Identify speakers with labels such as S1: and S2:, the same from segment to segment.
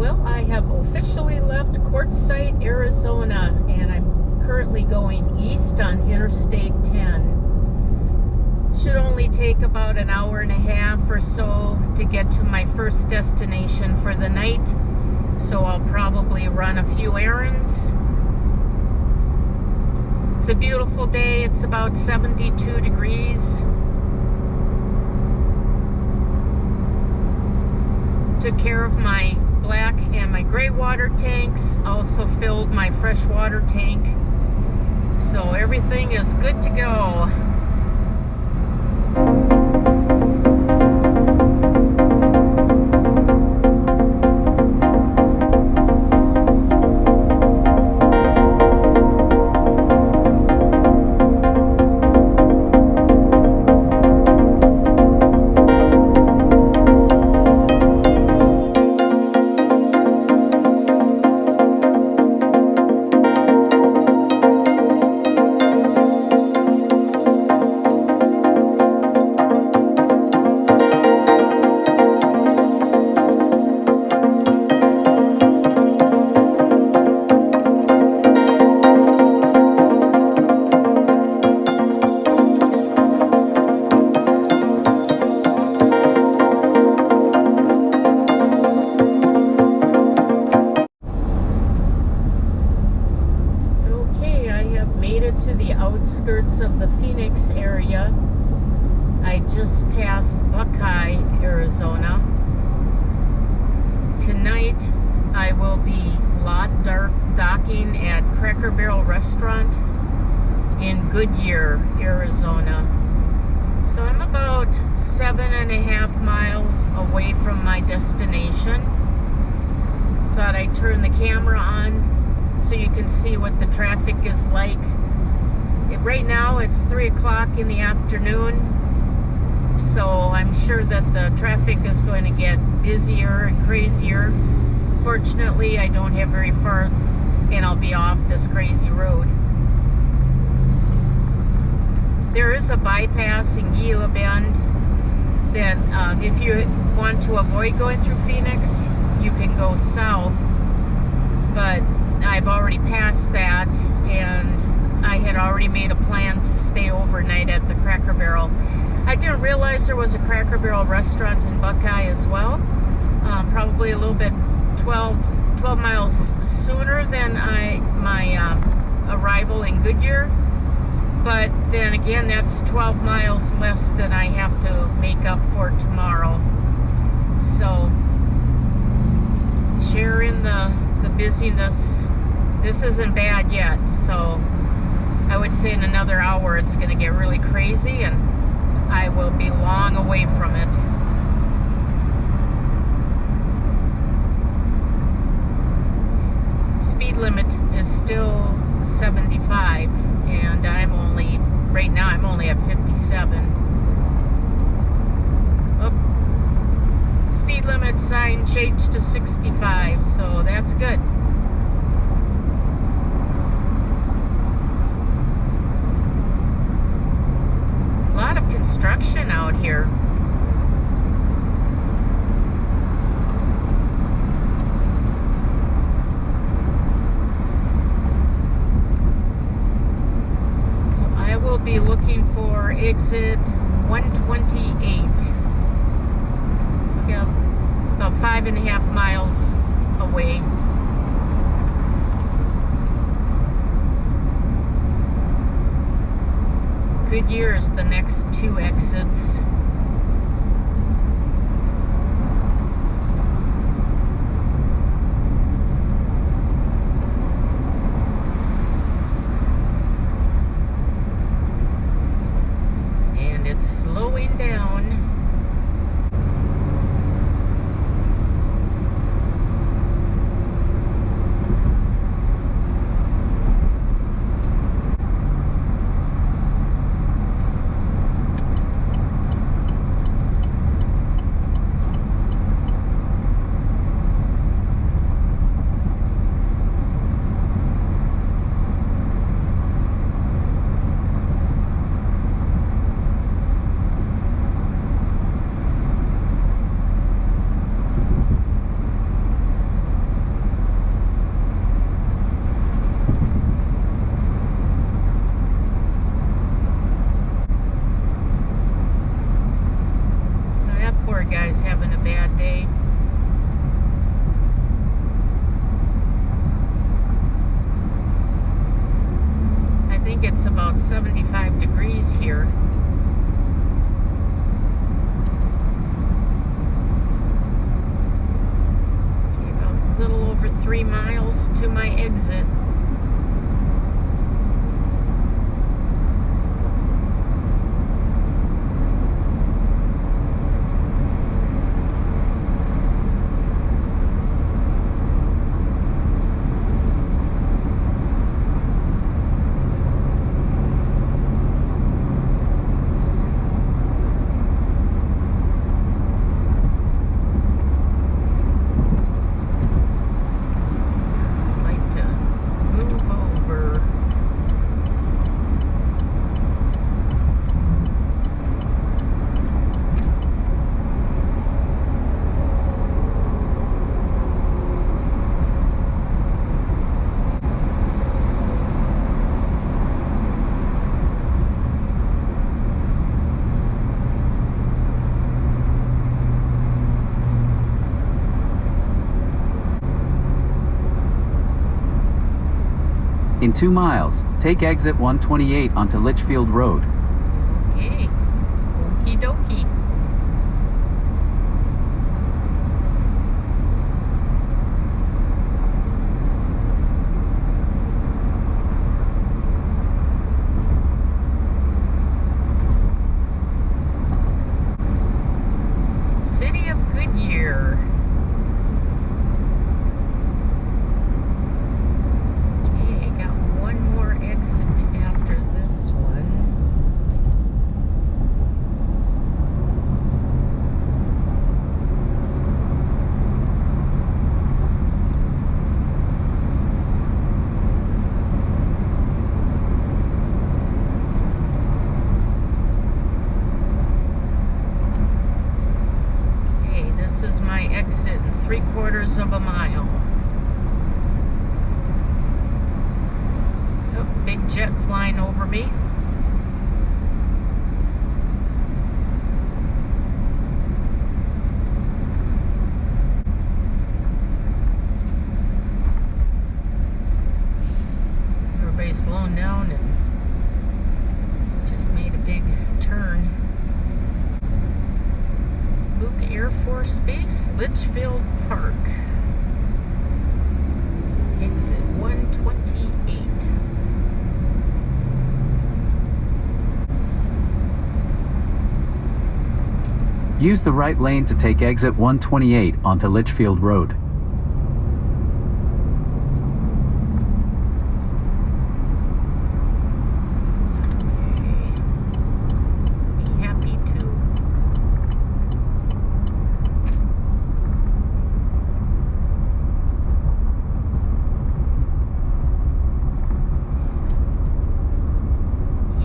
S1: Well, I have officially left Quartzsite, Arizona, and I'm currently going east on Interstate 10. Should only take about an hour and a half or so to get to my first destination for the night, so I'll probably run a few errands. It's a beautiful day. It's about 72 degrees. Took care of my black and my gray water tanks, also filled my fresh water tank, so everything is good to go. To the outskirts of the Phoenix area. I just passed Buckeye, Arizona. Tonight I will be docking at Cracker Barrel Restaurant in Goodyear, Arizona. So I'm about 7.5 miles away from my destination. Thought I'd turn the camera on so you can see what the traffic is like. Right now it's 3 o'clock in the afternoon, so I'm sure that the traffic is going to get busier and crazier. Fortunately, I don't have very far and I'll be off this crazy road. There is a bypass in Gila Bend that if you want to avoid going through Phoenix, you can go south, but I've already passed that, and I had already made a plan to stay overnight at the Cracker Barrel. I didn't realize there was a Cracker Barrel restaurant in Buckeye as well. Probably a little bit 12 miles sooner than my arrival in Goodyear. But then again, that's 12 miles less than I have to make up for tomorrow. So, sharing the busyness. This isn't bad yet, so I would say in another hour it's going to get really crazy and I will be long away from it. Speed limit is still 75 and right now I'm only at 57. Oh, speed limit sign changed to 65, so that's good. A lot of construction out here. So I will be looking for exit 128. So we got about 5.5 miles away. Goodyear is the next 2 exits. And it's slowing down. about 75 degrees here. Okay, about a little over 3 miles to my exit.
S2: In 2 miles, take exit 128 onto Litchfield Road.
S1: Okay, okie dokie. City of Goodyear. Exit after this one. Okay, this is my exit in 3/4 of a mile. Big jet flying over me. Everybody's slowing down and just made a big turn. Luke Air Force Base, Litchfield Park. Exit 128.
S2: Use the right lane to take exit 128 onto Litchfield Road.
S1: Okay. Be happy to.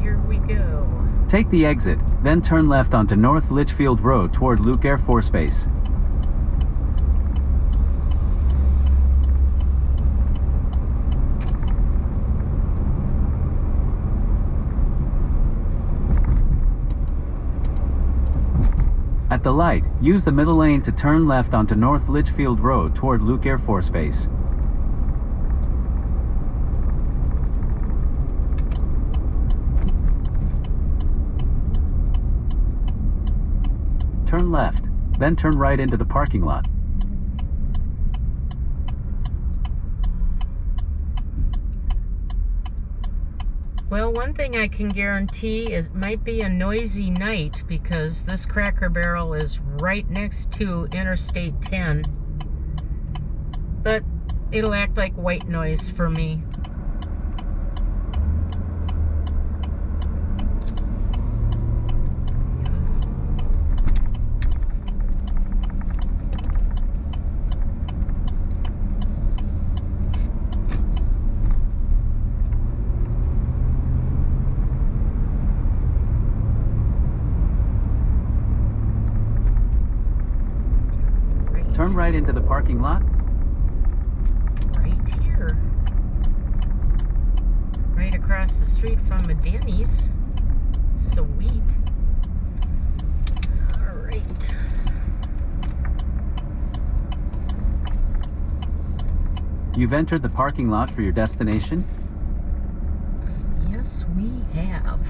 S1: Here we go.
S2: Take the exit, then turn left onto North Litchfield Road toward Luke Air Force Base. At the light, use the middle lane to turn left onto North Litchfield Road toward Luke Air Force Base. Turn left, then turn right into the parking lot.
S1: Well, one thing I can guarantee is it might be a noisy night because this Cracker Barrel is right next to Interstate 10. But it'll act like white noise for me.
S2: Turn right into the parking lot.
S1: Right here. Right across the street from a Denny's. Sweet. All right.
S2: You've entered the parking lot for your destination.
S1: Yes, Yes, we have.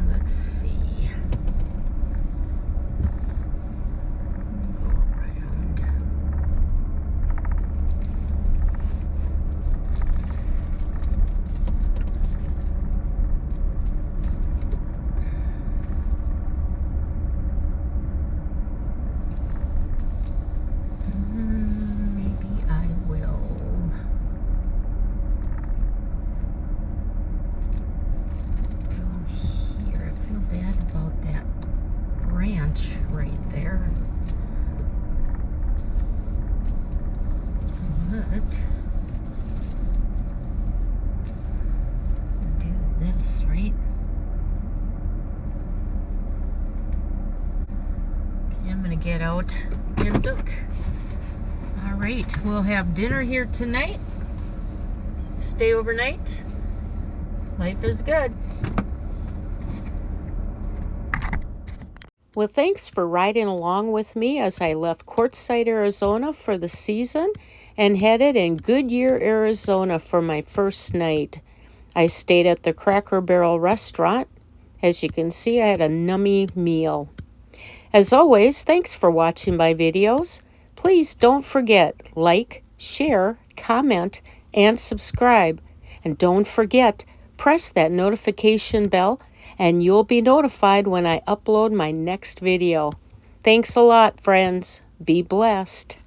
S1: Let's see. Go around. Maybe I will. Go here. I feel bad about that branch right there. But do this, right? Okay, I'm gonna get out and look. All right, we'll have dinner here tonight. Stay overnight. Life is good. Well, thanks for riding along with me as I left Quartzsite, Arizona for the season and headed in Goodyear, Arizona for my first night. I stayed at the Cracker Barrel restaurant. As you can see, I had a nummy meal. As always, thanks for watching my videos. Please don't forget, like, share, comment, and subscribe. And don't forget, press that notification bell and you'll be notified when I upload my next video. Thanks a lot, friends. Be blessed.